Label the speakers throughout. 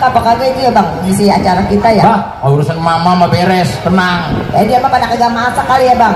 Speaker 1: Apa kagak itu ya bang, ngisi acara kita ya?
Speaker 2: Bah, urusan mama mah beres, tenang.
Speaker 1: Dia mah pada kagak masak kali ya bang?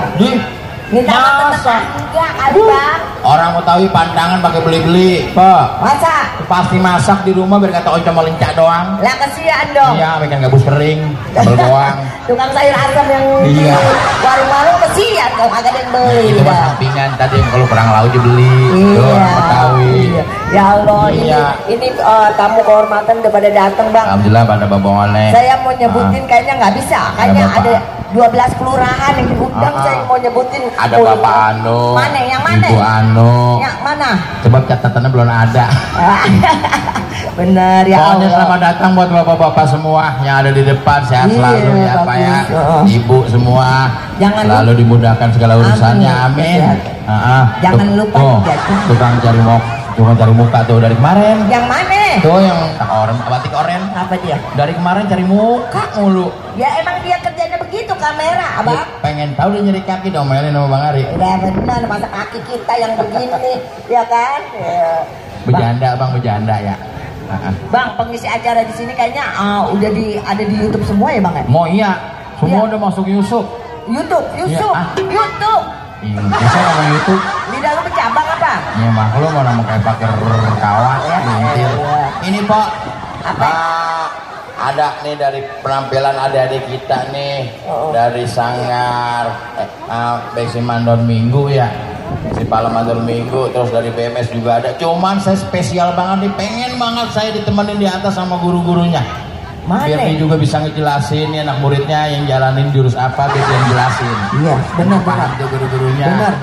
Speaker 1: Minta masak enggak kali bang? Orang
Speaker 2: mau tahu pandangan pakai beli-beli, Pak.
Speaker 1: Masa?
Speaker 2: Pasti masak di rumah biar kata Oca mau lincah doang.
Speaker 1: Lah kesian dong.
Speaker 2: Iya, bikin gabus kering, sambal bawang.
Speaker 1: Tukang sayur asam yang
Speaker 2: iya.
Speaker 1: Warung-warung kesian dong, agak ada yang beli.
Speaker 2: Itu mah sampingan tadi kalau kurang lauk dibeli.
Speaker 1: Iya.
Speaker 2: Betawi.
Speaker 1: Iya. Ya Allah,
Speaker 2: iya.
Speaker 1: ini tamu kehormatan udah pada datang bang.
Speaker 2: Alhamdulillah pada babongannya.
Speaker 1: Saya mau nyebutin kayaknya nggak bisa, kayaknya ada 12 kelurahan yang diundang. Saya mau nyebutin.
Speaker 2: Ada Bapak Ano.
Speaker 1: Mana? Yang mana?
Speaker 2: Ibu Ano.
Speaker 1: Yang mana?
Speaker 2: Coba catatannya belum ada.
Speaker 1: Bener ya.
Speaker 2: Pokoknya selamat datang buat bapak-bapak semua yang ada di depan, sehat selalu ya Pak ya. Ibu semua.
Speaker 1: Jangan
Speaker 2: selalu dimudahkan segala urusannya. Amin.
Speaker 1: Jangan lupa
Speaker 2: tukang cari muka tuh dari kemarin.
Speaker 1: Yang mana?
Speaker 2: Tuh yang batik oren.
Speaker 1: Apa dia?
Speaker 2: Dari kemarin cari muka mulu.
Speaker 1: Ya emang dia kerjanya begitu, kamera abang.
Speaker 2: Pengen tahu dia nyari kaki dong, mainin sama Bang Ari.
Speaker 1: Udah benar, masa kaki kita yang begini ya kan? Ya.
Speaker 2: Berjanda bang, berjanda ya.
Speaker 1: Bang, pengisi acara di sini kayaknya udah ada di YouTube semua ya bang ya?
Speaker 2: Mau iya, semua udah masuk YouTube.
Speaker 1: YouTube.
Speaker 2: Iya, bisa ngomong YouTube.
Speaker 1: Lidah lu bercabang apa?
Speaker 2: Iya mah, lu mau nama kayak pakai kawat ya. Ini Pak.
Speaker 1: Apa?
Speaker 2: Ada nih dari penampilan adik-adik kita nih, dari Sanggar, Besi Mandor Minggu ya. Si Palamandor Minggu, terus dari BMS juga ada. Cuman saya spesial banget nih, pengen banget saya ditemenin di atas sama guru-gurunya.
Speaker 1: Mana?
Speaker 2: Biar dia juga bisa ngejelasin nih anak muridnya yang jalanin jurus apa, biar dia yang jelasin.
Speaker 1: Iya, benar
Speaker 2: Paham tuh guru-gurunya.
Speaker 1: Benar.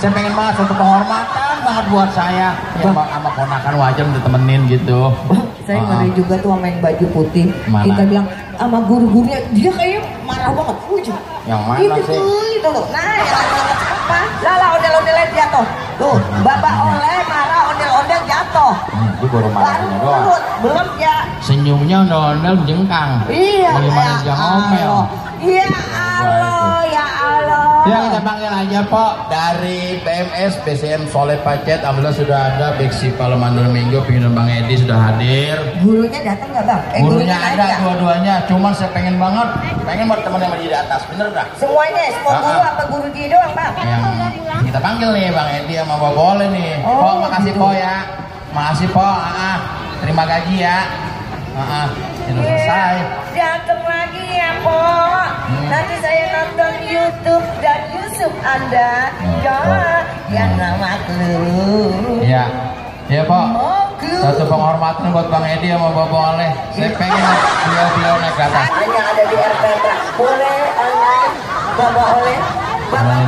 Speaker 2: Saya pengen banget satu penghormatan banget buat saya. Ya, sama ponakan wajar udah temenin gitu.
Speaker 1: Saya ngeri juga tuh sama yang baju putih.
Speaker 2: Mana?
Speaker 1: Kita bilang sama guru-gurunya, dia kayaknya marah banget.
Speaker 2: Yang mana
Speaker 1: itu
Speaker 2: sih?
Speaker 1: Itu loh. Nah, yang apa? Lala ondel-ondelnya jatuh. Tuh, Bapak Oleh marah ondel-ondel jatuh.
Speaker 2: Itu baru marahnya doang.
Speaker 1: Belum ya.
Speaker 2: Senyumnya ondel-ondel jengkang.
Speaker 1: Iya.
Speaker 2: Bagaimana jangan ngomel.
Speaker 1: Ya Allah, ya Allah.
Speaker 2: Ya kita panggil aja Pok dari BMS BCM Soleh Pacet. Alhamdulillah sudah ada Beksi Palembang Minggu, pimpinan Bang Edi sudah hadir.
Speaker 1: Gurunya datang nggak Bang?
Speaker 2: Gurunya ada dua-duanya, cuman saya pengen banget, pengen buat teman yang di atas, bener dah.
Speaker 1: Semuanya, semua guru apa guru dia doang Bang?
Speaker 2: Yang kita panggil nih Bang Edi sama Mbak Boleh nih. Pok, makasih Pok ya, makasih Pok. Terima gaji ya. Sudah selesai.
Speaker 1: Datang lagi ya Pok. Nanti saya nonton YouTube dan Yusuf Anda. Yang nama lu.
Speaker 2: Iya, ya Pok. Satu penghormatan buat Bang Edi sama Mbak Boleh. Saya pengen beliau naik ke atas.
Speaker 1: Hanya ada di RPT. Boleh Anda, Bapak Oleh. Bapak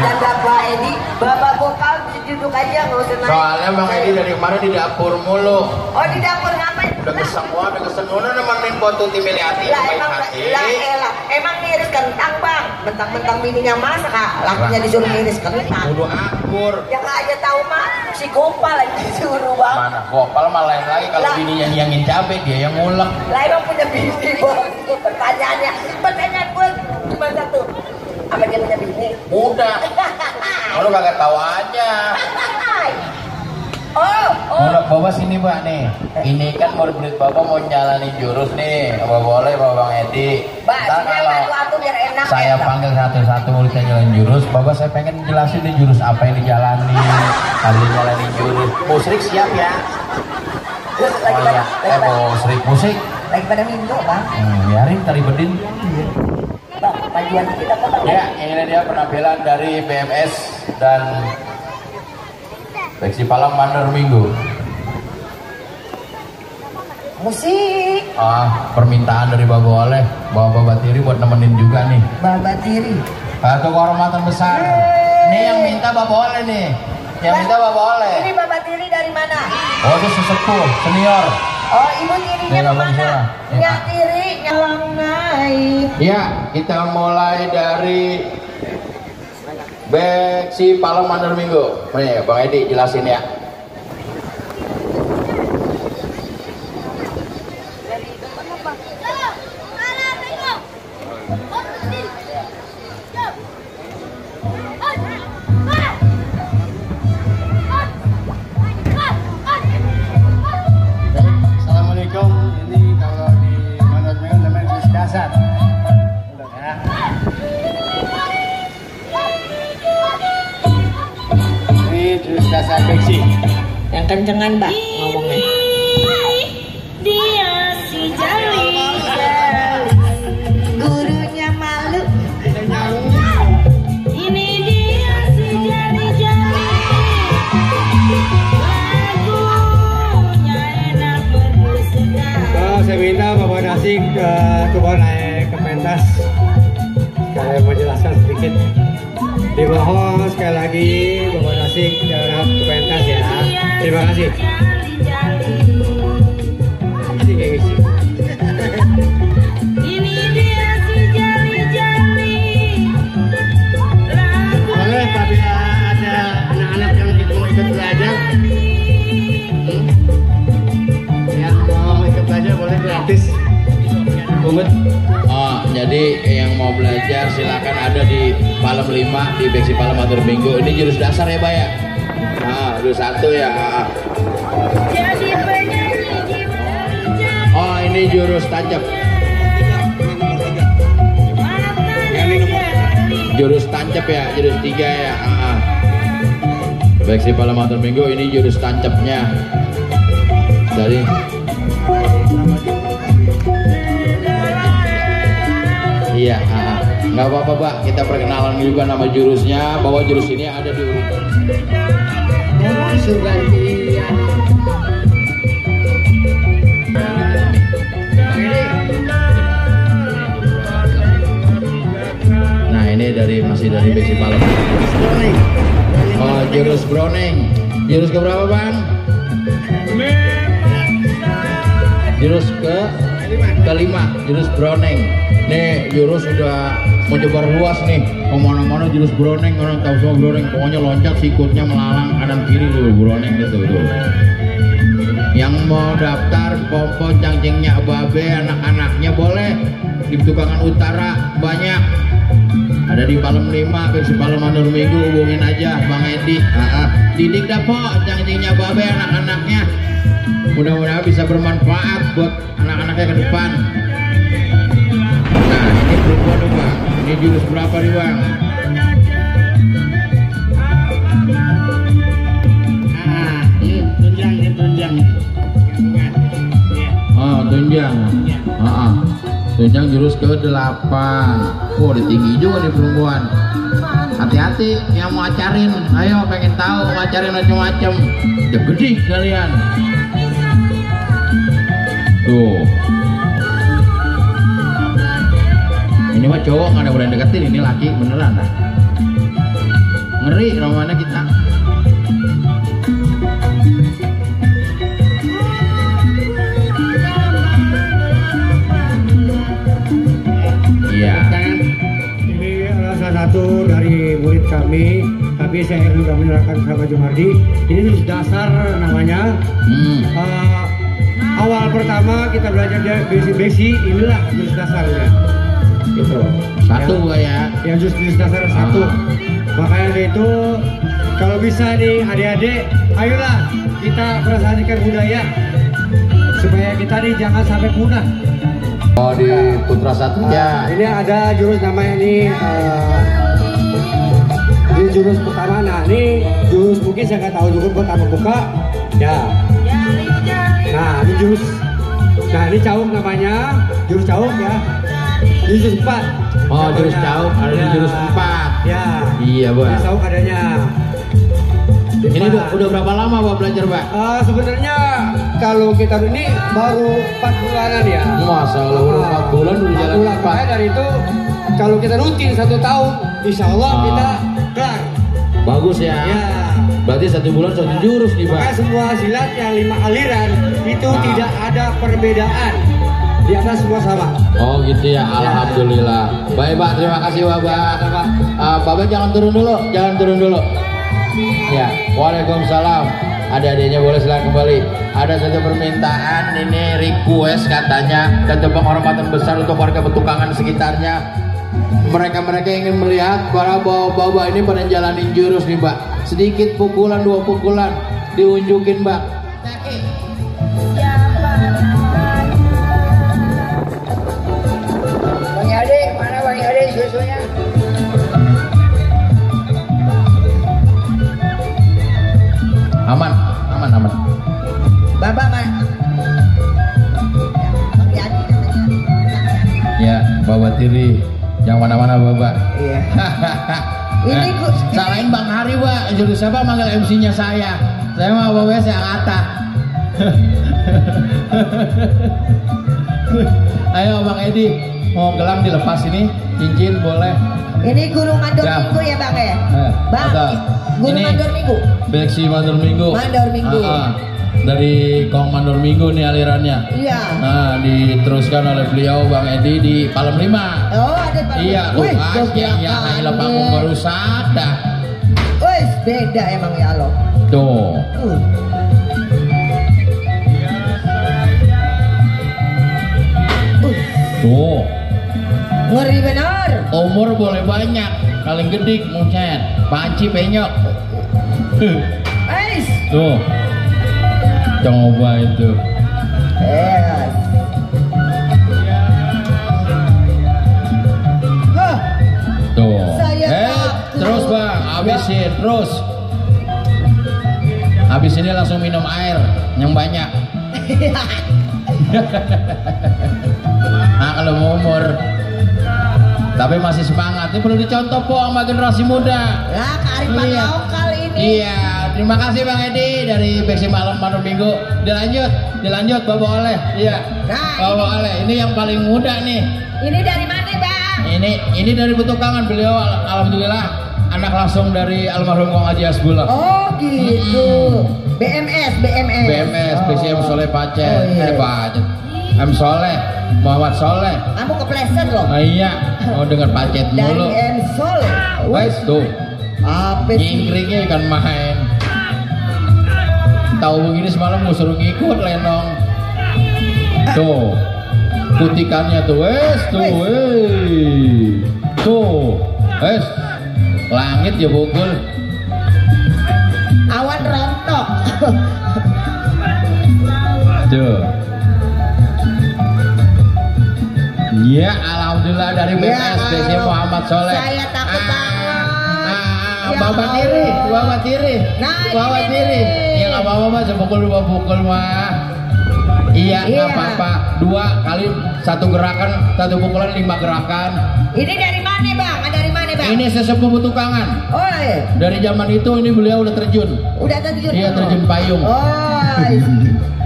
Speaker 1: dan Bapak Edi, Bapak Bokal duduk aja nggak usah naik.
Speaker 2: Soalnya Bang Edi dari kemarin di dapur mulu.
Speaker 1: Oh di dapur ngapain?
Speaker 2: Udah kesengguna nemenin foto Timeliati.
Speaker 1: Emang ngiris kentang Bang. Mentang-mentang bininya masak, lakunya disuruh ngiris kentang.
Speaker 2: Udah akur.
Speaker 1: Yang aja tahu mah si Gopal lagi disuruh Bang.
Speaker 2: Mana Gopal mah lain lagi kalau bininya nyangin cabai dia yang ngulek.
Speaker 1: Lah emang punya bini Bang. Pertanyaan gue cuma satu. Apa dia punya bini?
Speaker 2: Udah. Lu kagak tahu aja. Udah bawa sini Mbak nih. Ini kan murid-murid Bapak mau nyalanin jurus nih. Bapak boleh Bapak Bang Edi. Ntar kalau
Speaker 1: biar enak.
Speaker 2: saya panggil satu-satu muridnya nyalanin jurus, Bapak saya pengen jelasin nih jurus apa yang dijalani. Kali nyalanin jurus. Musrik siap ya? Musrik musik.
Speaker 1: Lagi pada minggu Bang.
Speaker 2: Biarin tari bedin.
Speaker 1: Bang, majuan kita potong.
Speaker 2: Ya, ini dia penampilan dari BMS dan Beksi Palang Mandor Minggu.
Speaker 1: Musik.
Speaker 2: Permintaan dari Bapak Oleh, Bapak Tiri buat nemenin juga nih.
Speaker 1: Bapak Tiri.
Speaker 2: Satu kehormatan besar. Nih yang minta Bapak Oleh nih. Yang minta Bapak Oleh.
Speaker 1: Ini Bapak Tiri dari mana?
Speaker 2: Oh, itu sesepuh, senior.
Speaker 1: Oh, Ibu Tirinya kemana? Nyak Tiri, nyalong naik.
Speaker 2: Ya, kita mulai dari Beksi Palang Mandor Minggu. Nih, Bang Edi jelasin ya.
Speaker 3: Assalamualaikum. Ini kalau di Mandor Minggu namanya jurus dasar. Ya. Jurus dasar Beksi.
Speaker 1: Yang kencengan Mbak ngomongnya.
Speaker 4: Dia si jali,
Speaker 1: Gurunya malu.
Speaker 4: ini dia si jali, lagunya enak bersedap.
Speaker 3: Saya minta Bapak Nasik coba naik ke pentas. Saya mau jelaskan sedikit. Di bawah sekali lagi Bapak Nasik ke pentas ya. Terima kasih. Asik ya guys.
Speaker 4: Ini dia si jali,
Speaker 3: Boleh apabila ada anak-anak yang mau ikut belajar, yang mau ikut belajar boleh gratis. Pungut.
Speaker 2: Oh, jadi yang mau belajar silakan ada di Palem 5 di Beksi Palem Mandor Minggu. Ini jurus dasar ya, Pak ya? Jurus 1 ya.
Speaker 4: jadi penyanyi jiwa.
Speaker 2: Oh, ini jurus tancap. Jurus tancap ya, jurus 3 ya. Beksi Palem Mandor Minggu ini jurus tancapnya. Dari iya, nggak apa-apa Pak, kita perkenalan juga nama jurusnya, bahwa jurus ini ada di urutan. ini masih dari Besi Palem. Oh, jurus Browning. Jurus ke berapa, Bang? Jurus kelima, jurus Browning. Nih jurus udah menyebar luas nih, kemana-mana jurus Browning, orang tahu semua Browning. Pokoknya loncat sikutnya melalang kanan kiri dulu Browning gitu tuh. Yang mau daftar popo cangcingnya babe, anak-anaknya boleh di Tukangan Utara banyak. Ada di Palem 5, Besi Palem Mandor Minggu, hubungin aja Bang Edi. Didik dah po cangcingnya babe, anak-anaknya. Mudah-mudahan bisa bermanfaat buat anak-anaknya ke depan. Nah ini perempuan nih Bang, ini jurus berapa nih Bang?
Speaker 3: Tunjang.
Speaker 2: Oh tunjang. Tunjang jurus ke-8. Oh udah tinggi juga nih perempuan. Hati-hati yang mau acarin, ayo pengen tahu mau acarin macam-macam. Udah gede kalian. Tuh. Ini mah cowok nggak ada boleh deketin, ini laki beneran dah. Ngeri namanya kita. Iya.
Speaker 3: Ini adalah salah satu dari murid kami, tapi saya juga menyerahkan sama Jumardi. Ini jurus dasar namanya. Awal pertama kita belajar dari besi, inilah jurus dasarnya. Gitu.
Speaker 2: Satu ya.
Speaker 3: Yang jurus dasar satu. Makanya itu kalau bisa nih adik-adik, ayolah kita melestarikan budaya supaya kita nih jangan sampai punah.
Speaker 2: Oh di Putra Satu ya.
Speaker 3: Ini ada jurus namanya ini jurus pertama. Nah ini jurus mungkin saya nggak tahu juga buat apa buka ya. Nah ini jurus. Nah ini cauk namanya, jurus cauk ya. Jurus 4.
Speaker 2: Oh jurus cauk ada di jurus 4.
Speaker 3: Ya.
Speaker 2: Iya Bang.
Speaker 3: Jurus cauk adanya.
Speaker 2: Ini udah berapa lama Bang belajar Bang?
Speaker 3: Sebenarnya kalau kita ini baru 4 bulanan ya.
Speaker 2: Masa Allah baru 4 bulan udah jalan 4.
Speaker 3: Makanya dari itu kalau kita rutin 1 tahun, insya Allah kita kelar.
Speaker 2: Bagus ya.
Speaker 3: Ya.
Speaker 2: Berarti 1 bulan 1 jurus nih Bang.
Speaker 3: Maka semua silat yang 5 aliran itu tidak ada perbedaan. Di atas semua sama.
Speaker 2: Oh gitu ya, alhamdulillah. Baik Pak, terima kasih Bapak. Bapak jangan turun dulu. Ya, waalaikumsalam. Adik-adiknya boleh silakan kembali. Ada satu permintaan, ini request katanya, dan penghormatan besar untuk warga Petukangan sekitarnya. Mereka ingin melihat para bawa-bawa ini pada jalanin jurus nih Mbak. Sedikit pukulan, 2 pukulan diunjukin Mbak.
Speaker 1: Bang Ade, mana Bang Ade susunya?
Speaker 2: Aman.
Speaker 1: Bapak man. Bang Ade katanya.
Speaker 2: Ya, Bapak Tiri. Yang mana-mana Bapak.
Speaker 1: Iya. Ini
Speaker 2: salahin Bang Hari Pak. Jurus siapa manggil MC-nya saya. Saya mah Bapak saya Atta. Ayo Bang Edi, mau gelang dilepas ini, cincin boleh.
Speaker 1: Ini guru mandor
Speaker 2: Ya.
Speaker 1: minggu ya Bang ya? Bang,
Speaker 2: Ada.
Speaker 1: guru
Speaker 2: Ini
Speaker 1: mandor minggu.
Speaker 2: Besi Mandor Minggu.
Speaker 1: Mandor Minggu.
Speaker 2: Dari Kong Mandor Minggu nih alirannya.
Speaker 1: Iya.
Speaker 2: Nah, diteruskan oleh beliau Bang Edi di Palem 5.
Speaker 1: Oh, ada Pak.
Speaker 2: Iya,
Speaker 1: Wih,
Speaker 2: ya, ilah panggung baru sada.
Speaker 1: Wih, beda emang ya lo.
Speaker 2: Tuh. Tuh.
Speaker 1: Ngeri benar.
Speaker 2: Umur boleh banyak, paling gedik muncet, panci penyok.
Speaker 1: Ais.
Speaker 2: Tuh. Coba itu.
Speaker 1: Yes. Hah.
Speaker 2: Tuh.
Speaker 1: Saya takut.
Speaker 2: Terus Bang, habisin terus. Habis ini langsung minum air yang banyak. Nah kalau mau umur, tapi masih semangat. Ini perlu dicontoh po sama generasi muda.
Speaker 1: Ya, kearifan
Speaker 2: Iya.
Speaker 1: lokal ini.
Speaker 2: Iya, terima kasih Bang Edi dari Besi Palem Mandor Minggu. Dilanjut Bapak Oleh. Iya.
Speaker 1: Nah,
Speaker 2: Bapak Oleh, ini yang paling muda nih.
Speaker 1: Ini dari mana Bang?
Speaker 2: ini dari Betukangan, beliau alhamdulillah anak langsung dari almarhum Kong Haji Hasbullah.
Speaker 1: Oh gitu. BMS.
Speaker 2: BCM Soleh Pacet.
Speaker 1: Oh, iya.
Speaker 2: Pacet. M Soleh, Muhammad Soleh.
Speaker 1: Kamu kepleset loh.
Speaker 2: Nah, iya, mau dengar Pacet mulu.
Speaker 1: Dari M Soleh.
Speaker 2: Wes tuh.
Speaker 1: Apa sih?
Speaker 2: Nyingkringnya kan main. Tahu begini semalam gue suruh ngikut lenong. Tuh. Kutikannya tuh, wes tuh, tuh, wes. Langit ya Bogor.
Speaker 1: Awan rontok.
Speaker 2: Tuh. Ya alhamdulillah dari BPS BC Muhammad Soleh.
Speaker 1: Saya takut banget. Ya
Speaker 2: bawa diri.
Speaker 1: Nah,
Speaker 2: Bawa
Speaker 1: ini
Speaker 2: diri.
Speaker 1: nih.
Speaker 2: Ya nggak apa-apa, sepukul 2 pukul mah. Iya, nggak apa-apa. 2 kali 1 gerakan, 1 pukulan 5 gerakan.
Speaker 1: Ini dari mana bang? Dari mana bang?
Speaker 2: Ini sesepuh Betukangan.
Speaker 1: Oh iya.
Speaker 2: Dari zaman itu ini beliau udah terjun.
Speaker 1: Udah terjun.
Speaker 2: Iya, terjun payung.
Speaker 1: Oh,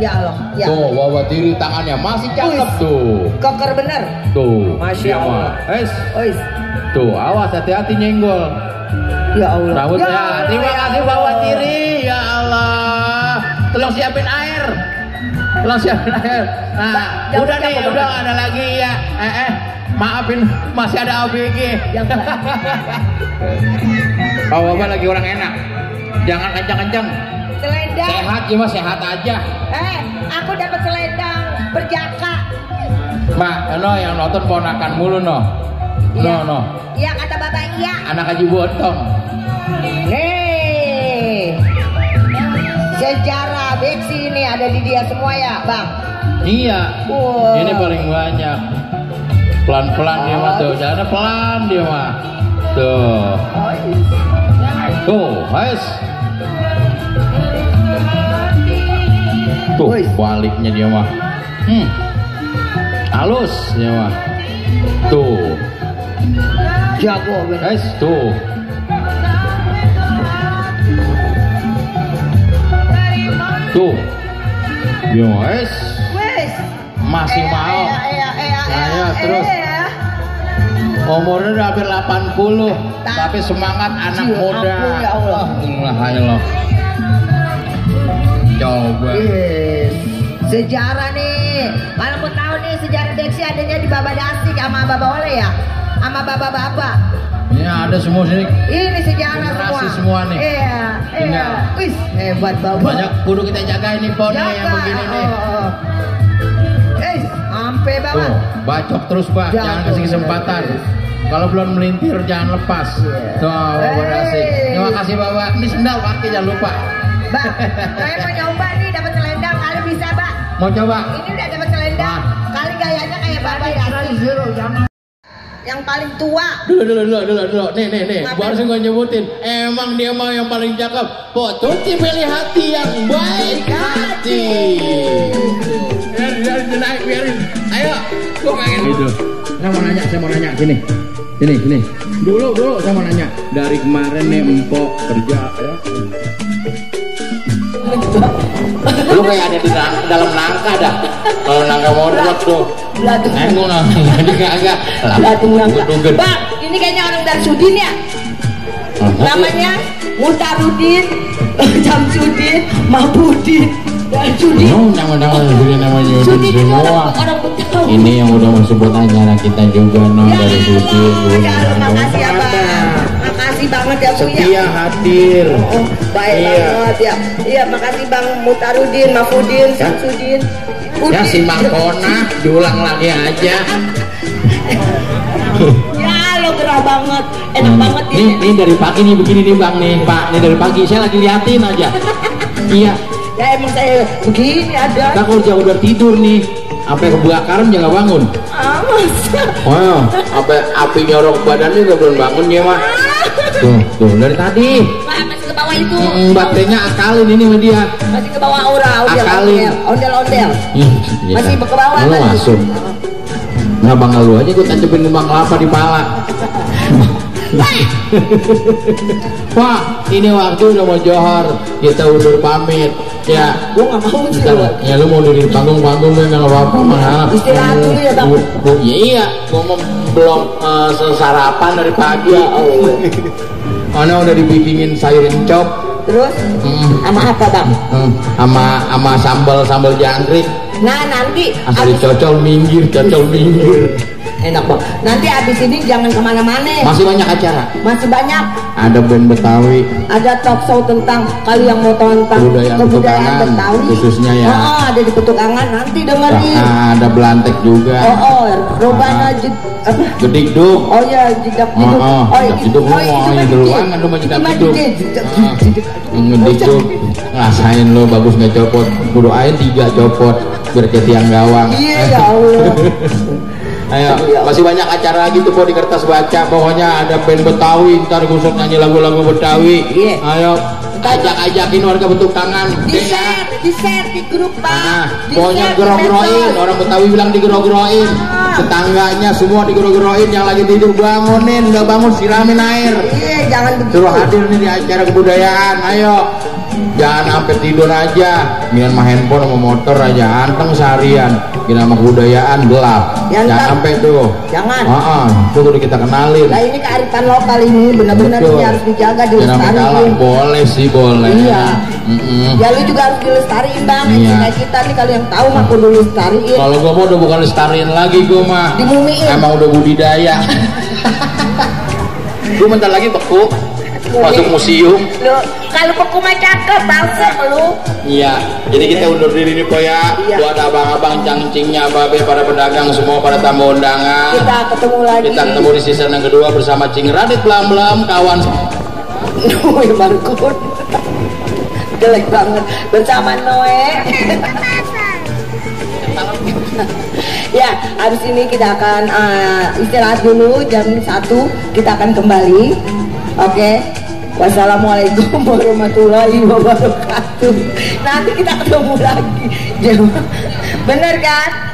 Speaker 1: ya Allah. Ya.
Speaker 2: Tuh, bawa diri tangannya masih cakep tuh.
Speaker 1: Koker bener.
Speaker 2: Tuh,
Speaker 1: Masya Allah. Ois.
Speaker 2: Tuh, awas hati-hati nyenggol.
Speaker 1: Ya Allah.
Speaker 2: Rambutnya.
Speaker 1: Ya Allah,
Speaker 2: Terima
Speaker 1: ya
Speaker 2: kasih
Speaker 1: Allah.
Speaker 2: bawa diri. Ya Allah. Tolong siapin air. Nah,
Speaker 1: Jauh,
Speaker 2: udah nih,
Speaker 1: jauh.
Speaker 2: udah nggak ada lagi ya. Maafin, masih ada ABG. Bawa lagi orang enak. Jangan kencang-kencang.
Speaker 1: Selendang.
Speaker 2: Sehat ya mas, sehat aja.
Speaker 1: Aku dapat selendang berjaka.
Speaker 2: Mak, no yang nonton ponakan mulu no.
Speaker 1: Iya.
Speaker 2: No.
Speaker 1: Iya kata bapak iya.
Speaker 2: Anak Haji Botong.
Speaker 1: Nih. Sejarah Beksi ini ada di dia semua ya bang.
Speaker 2: Iya.
Speaker 1: Wow.
Speaker 2: Ini paling banyak. Pelan-pelan dia mah tuh, jalannya pelan dia mah. Tuh. Tuh, guys. Tuh, baliknya dia mah. Halus dia mah. Tuh.
Speaker 1: Jago bener.
Speaker 2: Guys, tuh. Tuh. Yo, guys.
Speaker 1: Wes.
Speaker 2: Masih mau. Ayo terus. Umurnya udah hampir 80, tapi semangat anak muda.
Speaker 1: Ampun, ya Allah.
Speaker 2: Allah. Coba.
Speaker 1: Yes. Sejarah nih. Kalau mau tahu nih sejarah Beksi adanya di Baba Dasik sama Baba Oleh ya, sama Baba.
Speaker 2: Ini ada semua sini.
Speaker 1: Ini sejarah
Speaker 2: Generasi
Speaker 1: semua.
Speaker 2: semua nih.
Speaker 1: Iya. Wis hebat Baba.
Speaker 2: Banyak kudu kita jaga ini pon yang begini nih.
Speaker 1: Sampai
Speaker 2: Tuh,
Speaker 1: banget.
Speaker 2: bacok terus Pak, jangan kasih kesempatan. Kalau belum melintir jangan lepas. Tuh, Bapak Dasik. Terima kasih Bapak. Ini sendal kaki jangan lupa.
Speaker 1: Bang, saya mau nyoba nih dapat selendang, kali bisa Bang.
Speaker 2: Mau coba?
Speaker 1: Ini udah dapat selendang, kali gayanya kayak Baba Dasik. Yang paling tua.
Speaker 2: Dulu. Nih. Barusan gue nyebutin. Emang dia mau yang paling cakep. Tuti pilih hati yang baik hati. Biarin. Ayo. Gue pengen gitu. Saya mau nanya. Gini. Dulu saya mau nanya. Dari kemarin nih Empok kerja ya. Lu kayak ada di dalam nangka dah. Kalau nangka modok tuh.
Speaker 1: Belatung.
Speaker 2: Gue nangka agak.
Speaker 1: Belatung nangka. Bang, ini kayaknya orang dari Sudin ya. Namanya Mutarudin, Jamsudin, Mahbudin. Dari Sudin.
Speaker 2: Nama-nama
Speaker 1: Sudin itu
Speaker 2: semua.
Speaker 1: orang Betawi.
Speaker 2: Ini yang udah masuk acara kita juga
Speaker 1: Ya,
Speaker 2: dari Sudin.
Speaker 1: ya, makasih ya Bang. Makasih banget ya Bu ya.
Speaker 2: Setia hadir.
Speaker 1: Oh, baik banget ya. Iya, makasih Bang Mutarudin, Mahfudin, Samsudin.
Speaker 2: Ya si Mangkona diulang lagi aja.
Speaker 1: Ya lo gerah banget, enak banget ini.
Speaker 2: Ini dari pagi nih begini nih Bang nih Pak. Ini dari pagi saya lagi liatin aja. Iya.
Speaker 1: Ya emang saya begini ada.
Speaker 2: Kita kalau jauh udah tidur nih, sampai kebakaran jangan bangun.
Speaker 1: Masa?
Speaker 2: Wow, sampai api nyorok badannya udah belum bangun dia mah. Tuh dari tadi.
Speaker 1: Wah, masih ke bawah itu.
Speaker 2: Baterainya akalin ini sama dia.
Speaker 1: Masih ke bawah aura,
Speaker 2: Akalin.
Speaker 1: ondel. Masih ke bawah
Speaker 2: lu
Speaker 1: tadi.
Speaker 2: masuk. Nah bang lu aja gue tancepin bang kelapa di pala. Pak, ini waktu udah mau johor, kita undur pamit. Ya,
Speaker 1: Gua nggak mau sih.
Speaker 2: ya lu mau diri panggung-panggung ya nggak apa-apa mah.
Speaker 1: Istirahat dulu ya bang.
Speaker 2: Iya, gua mau belum sarapan dari pagi.
Speaker 1: Ya Allah.
Speaker 2: Mana udah dibikinin sayur encok.
Speaker 1: Terus sama apa bang?
Speaker 2: Sama sambal jangkrik.
Speaker 1: Nah nanti
Speaker 2: Asal dicocol minggir.
Speaker 1: enak bang. Nanti abis ini jangan kemana-mana.
Speaker 2: Masih banyak acara.
Speaker 1: Masih banyak.
Speaker 2: Ada band Betawi.
Speaker 1: Ada talk show tentang kali yang mau tentang kebudayaan Betawi.
Speaker 2: Khususnya ya.
Speaker 1: Oh, ada di Petukangan nanti dengerin.
Speaker 2: Ada Belantek juga.
Speaker 1: Robana
Speaker 2: Gedikduk.
Speaker 1: Oh ya, jidak jeduk.
Speaker 2: Jeduk ngomongnya duluan kan rumah jidak jeduk. Ngedikduk. Ngerasain lo bagus nggak copot. Kudu air 3 copot biar kayak tiang gawang.
Speaker 1: Iya ya Allah.
Speaker 2: Ayo, masih banyak acara lagi tuh di kertas baca. Pokoknya ada band Betawi, ntar gusuk nyanyi lagu-lagu Betawi.
Speaker 1: Iya.
Speaker 2: Ayo, ajak-ajakin warga bentuk tangan.
Speaker 1: Di share di grup pak.
Speaker 2: Pokoknya gero-geroin, orang Betawi bilang digero-geroin. Tetangganya semua digero-geroin, yang lagi tidur bangunin, udah bangun siramin air.
Speaker 1: Iya, jangan begitu.
Speaker 2: Suruh hadir nih di acara kebudayaan. Ayo. Jangan sampai tidur aja, mian mah handphone sama motor aja, anteng seharian. Kira sama kebudayaan gelap. Jangan sampai tuh.
Speaker 1: Jangan.
Speaker 2: Itu udah kita kenalin.
Speaker 1: Nah ini kearifan lokal ini benar-benar ini harus dijaga, dilestarikan.
Speaker 2: Boleh sih boleh.
Speaker 1: Iya. Ya lu juga harus dilestariin bang.
Speaker 2: Iya.
Speaker 1: Kayak kita nih kalau yang tahu mah kudu dilestariin.
Speaker 2: Kalau gua mau udah bukan lestariin lagi gua mah.
Speaker 1: Dimumiin.
Speaker 2: Emang udah budidaya. Gua bentar lagi beku. Masuk museum.
Speaker 1: Lu kalau beku mah cakep balsem lu.
Speaker 2: Iya, jadi kita undur diri nih po ya.
Speaker 1: Iya.
Speaker 2: Buat abang-abang, cangcingnya, babe, para pedagang semua, para tamu undangan.
Speaker 1: Kita ketemu lagi.
Speaker 2: Kita ketemu di season yang kedua bersama Cing Radit Blam kawan.
Speaker 1: Noe Markun. Jelek banget bersama Noe. Ya, habis ini kita akan istirahat dulu jam 1 kita akan kembali. Oke. Wassalamualaikum warahmatullahi wabarakatuh. Nanti kita ketemu lagi. Bener kan?